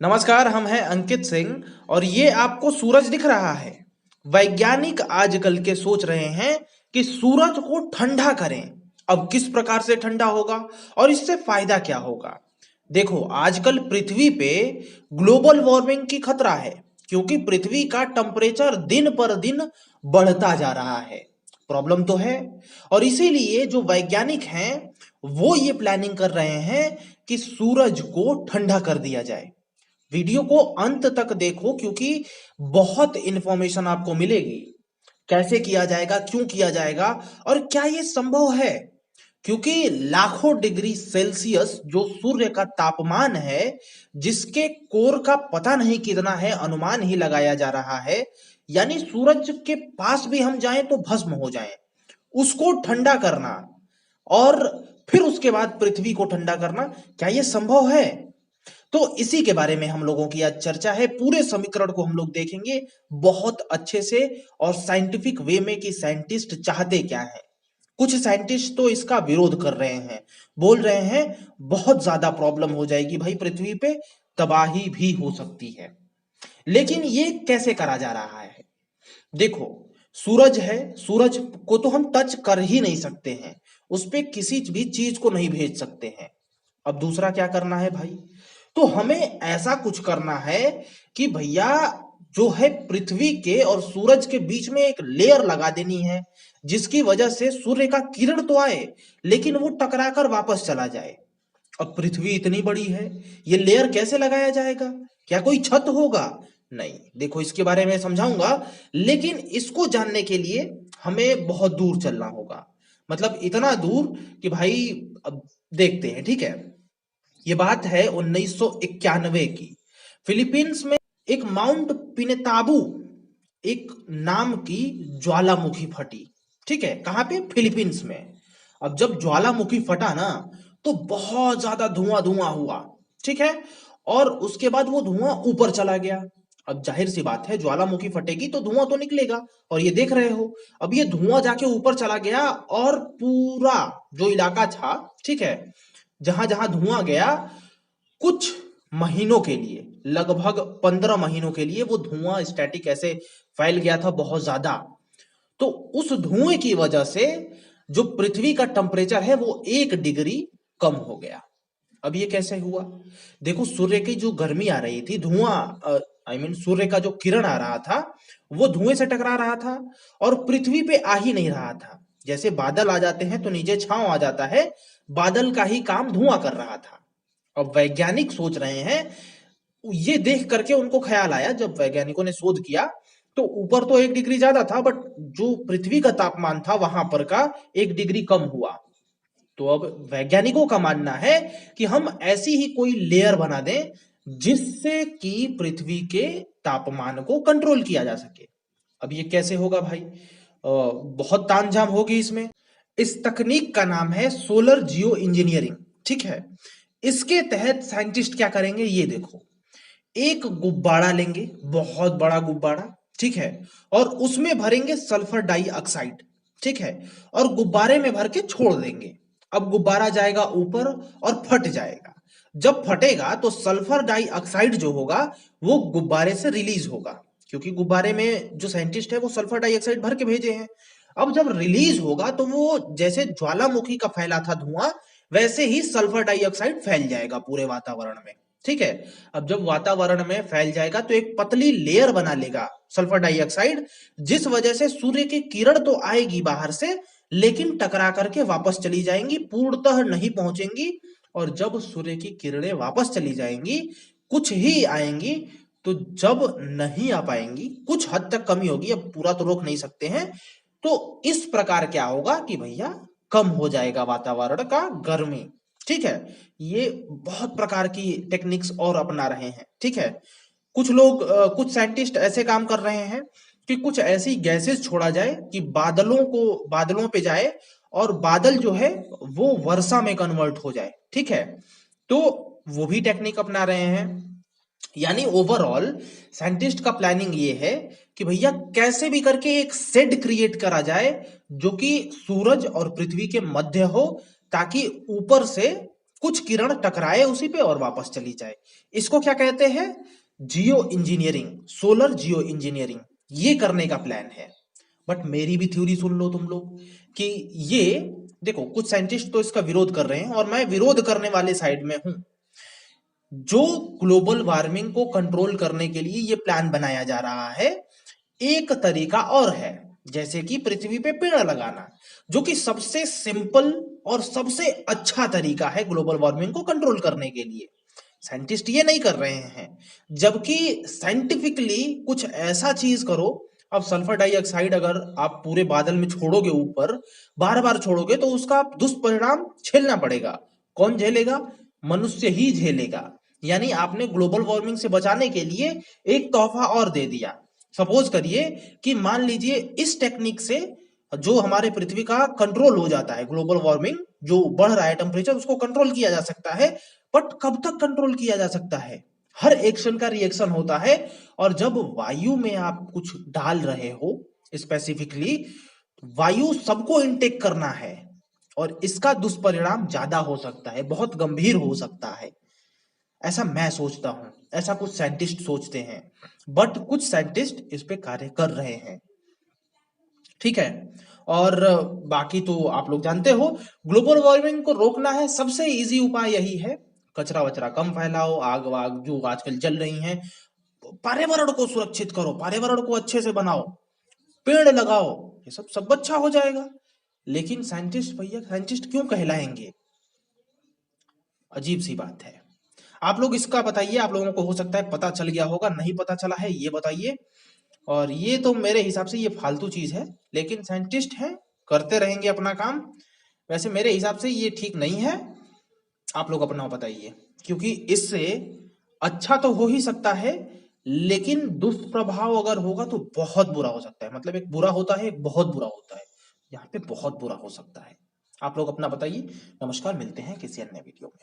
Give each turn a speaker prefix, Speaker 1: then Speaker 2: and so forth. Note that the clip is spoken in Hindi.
Speaker 1: नमस्कार, हम हैं अंकित सिंह और ये आपको सूरज दिख रहा है। वैज्ञानिक आजकल के सोच रहे हैं कि सूरज को ठंडा करें। अब किस प्रकार से ठंडा होगा और इससे फायदा क्या होगा? देखो, आजकल पृथ्वी पे ग्लोबल वार्मिंग की खतरा है क्योंकि पृथ्वी का टेम्परेचर दिन पर दिन बढ़ता जा रहा है। प्रॉब्लम तो है और इसीलिए जो वैज्ञानिक हैं वो ये प्लानिंग कर रहे हैं कि सूरज को ठंडा कर दिया जाए। वीडियो को अंत तक देखो क्योंकि बहुत इंफॉर्मेशन आपको मिलेगी। कैसे किया जाएगा, क्यों किया जाएगा और क्या ये संभव है? क्योंकि लाखों डिग्री सेल्सियस जो सूर्य का तापमान है, जिसके कोर का पता नहीं कितना है, अनुमान ही लगाया जा रहा है। यानी सूरज के पास भी हम जाएं तो भस्म हो जाएं। उसको ठंडा करना और फिर उसके बाद पृथ्वी को ठंडा करना, क्या ये संभव है? तो इसी के बारे में हम लोगों की आज चर्चा है। पूरे समीकरण को हम लोग देखेंगे बहुत अच्छे से और साइंटिफिक वे में कि साइंटिस्ट चाहते क्या है। कुछ साइंटिस्ट तो इसका विरोध कर रहे हैं, बोल रहे हैं बहुत ज्यादा प्रॉब्लम हो जाएगी भाई, पृथ्वी पे तबाही भी हो सकती है। लेकिन ये कैसे करा जा रहा है? देखो, सूरज है, सूरज को तो हम टच कर ही नहीं सकते हैं, उस पे किसी भी चीज को नहीं भेज सकते हैं। अब दूसरा क्या करना है भाई? तो हमें ऐसा कुछ करना है कि भैया जो है पृथ्वी के और सूरज के बीच में एक लेयर लगा देनी है, जिसकी वजह से सूर्य का किरण तो आए लेकिन वो टकराकर वापस चला जाए। अब पृथ्वी इतनी बड़ी है, ये लेयर कैसे लगाया जाएगा? क्या कोई छत होगा? नहीं। देखो, इसके बारे में समझाऊंगा, लेकिन इसको जानने के लिए हमें बहुत दूर चलना होगा। मतलब इतना दूर कि भाई अब देखते हैं, ठीक है। ये बात है 1991 की। फिलीपींस में एक माउंट पिनेताबू एक नाम की ज्वालामुखी फटी। ठीक है, कहां पे? फिलीपींस में। अब जब ज्वालामुखी फटा ना, तो बहुत ज्यादा धुआं धुआं हुआ। ठीक है, और उसके बाद वो धुआं ऊपर चला गया। अब जाहिर सी बात है, ज्वालामुखी फटेगी तो धुआं तो निकलेगा, और ये देख रहे हो। अब ये धुआं जाके ऊपर चला गया और पूरा जो इलाका था, ठीक है, जहां जहां धुआं गया, कुछ महीनों के लिए, लगभग 15 महीनों के लिए वो धुआं स्टैटिक ऐसे फैल गया था बहुत ज्यादा। तो उस धुएं की वजह से जो पृथ्वी का टेम्परेचर है वो 1 डिग्री कम हो गया। अब ये कैसे हुआ? देखो, सूर्य की जो गर्मी आ रही थी, धुआं आई मीन सूर्य का जो किरण आ रहा था वो धुएं से टकरा रहा था और पृथ्वी पे आ ही नहीं रहा था। जैसे बादल आ जाते हैं तो नीचे छांव आ जाता है, बादल का ही काम धुआं कर रहा था। अब वैज्ञानिक सोच रहे हैं, ये देख करके उनको ख्याल आया, जब वैज्ञानिकों ने शोध किया तो ऊपर तो 1 डिग्री ज्यादा था, बट जो पृथ्वी का तापमान था वहां पर का 1 डिग्री कम हुआ। तो अब वैज्ञानिकों का मानना है कि हम ऐसी ही कोई लेयर बना दें जिससे कि पृथ्वी के तापमान को कंट्रोल किया जा सके। अब ये कैसे होगा भाई? बहुत तामझाम होगी इसमें। इस तकनीक का नाम है सोलर जियो इंजीनियरिंग। ठीक है, इसके तहत साइंटिस्ट क्या करेंगे, ये देखो। एक गुब्बारा लेंगे, बहुत बड़ा गुब्बारा, ठीक है, और उसमें भरेंगे सल्फर डाइऑक्साइड। ठीक है, और गुब्बारे में भर के छोड़ देंगे। अब गुब्बारा जाएगा ऊपर और फट जाएगा। जब फटेगा तो सल्फर डाइऑक्साइड जो होगा वो गुब्बारे से रिलीज होगा, क्योंकि गुब्बारे में जो साइंटिस्ट है वो सल्फर डाइऑक्साइड भर के भेजे हैं। अब जब रिलीज होगा तो वो जैसे ज्वालामुखी का फैला था धुआं, वैसे ही सल्फर डाइऑक्साइड फैल जाएगा पूरे वातावरण में। ठीक है, अब जब वातावरण में फैल जाएगा तो एक पतली लेयर बना लेगा सल्फर डाइऑक्साइड, जिस वजह से सूर्य की किरण तो आएगी बाहर से, लेकिन टकरा करके वापस चली जाएंगी, पूर्णतः नहीं पहुंचेंगी। और जब सूर्य की किरणें वापस चली जाएंगी, कुछ ही आएंगी, तो जब नहीं आ पाएंगी, कुछ हद तक कमी होगी, अब पूरा तो रोक नहीं सकते हैं। तो इस प्रकार क्या होगा कि भैया कम हो जाएगा वातावरण का गर्मी। ठीक है, ये बहुत प्रकार की टेक्निक्स और अपना रहे हैं। ठीक है, कुछ लोग कुछ साइंटिस्ट ऐसे काम कर रहे हैं कि कुछ ऐसी गैसेस छोड़ा जाए कि बादलों पे जाए और बादल जो है वो वर्षा में कन्वर्ट हो जाए। ठीक है, तो वो भी टेक्निक अपना रहे हैं। यानी ओवरऑल साइंटिस्ट का प्लानिंग ये है कि भैया कैसे भी करके एक शेड क्रिएट करा जाए जो कि सूरज और पृथ्वी के मध्य हो, ताकि ऊपर से कुछ किरण टकराए उसी पे और वापस चली जाए। इसको क्या कहते हैं? जियो इंजीनियरिंग, सोलर जियो इंजीनियरिंग, ये करने का प्लान है। बट मेरी भी थ्योरी सुन लो तुम लोग कि ये देखो, कुछ साइंटिस्ट तो इसका विरोध कर रहे हैं और मैं विरोध करने वाले साइड में हूं। जो ग्लोबल वार्मिंग को कंट्रोल करने के लिए ये प्लान बनाया जा रहा है, एक तरीका और है, जैसे कि पृथ्वी पे पेड़ लगाना, जो कि सबसे सिंपल और सबसे अच्छा तरीका है ग्लोबल वार्मिंग को कंट्रोल करने के लिए। साइंटिस्ट ये नहीं कर रहे हैं, जबकि साइंटिफिकली कुछ ऐसा चीज करो। अब सल्फर डाइऑक्साइड अगर आप पूरे बादल में छोड़ोगे ऊपर, बार बार छोड़ोगे, तो उसका दुष्परिणाम झेलना पड़ेगा। कौन झेलेगा? मनुष्य ही झेलेगा। यानी आपने ग्लोबल वार्मिंग से बचाने के लिए एक तोहफा और दे दिया। सपोज करिए कि मान लीजिए इस टेक्निक से जो हमारे पृथ्वी का कंट्रोल हो जाता है, ग्लोबल वार्मिंग जो बढ़ रहा है टेम्परेचर, उसको कंट्रोल किया जा सकता है। बट कब तक कंट्रोल किया जा सकता है? हर एक्शन का रिएक्शन होता है, और जब वायु में आप कुछ डाल रहे हो, स्पेसिफिकली वायु सबको इनटेक करना है, और इसका दुष्परिणाम ज्यादा हो सकता है, बहुत गंभीर हो सकता है। ऐसा मैं सोचता हूं, ऐसा कुछ साइंटिस्ट सोचते हैं, बट कुछ साइंटिस्ट इस पे कार्य कर रहे हैं। ठीक है। और बाकी तो आप लोग जानते हो, ग्लोबल वार्मिंग को रोकना है, सबसे इजी उपाय यही है, कचरा वचरा कम फैलाओ, आग वाग जो आजकल जल रही हैं, पर्यावरण को सुरक्षित करो, पर्यावरण को अच्छे से बनाओ, पेड़ लगाओ, ये सब अच्छा हो जाएगा। लेकिन साइंटिस्ट भैया साइंटिस्ट क्यों कहलाएंगे? अजीब सी बात है। आप लोग इसका बताइए, आप लोगों को हो सकता है पता चल गया होगा, नहीं पता चला है ये बताइए। और ये तो मेरे हिसाब से ये फालतू चीज है, लेकिन साइंटिस्ट हैं, करते रहेंगे अपना काम। वैसे मेरे हिसाब से ये ठीक नहीं है, आप लोग अपना बताइए, क्योंकि इससे अच्छा तो हो ही सकता है, लेकिन दुष्प्रभाव अगर होगा तो बहुत बुरा हो सकता है। मतलब एक बुरा होता है, एक बहुत बुरा होता है, यहाँ पे बहुत बुरा हो सकता है। आप लोग अपना बताइए। नमस्कार, मिलते हैं किसी अन्य वीडियो में।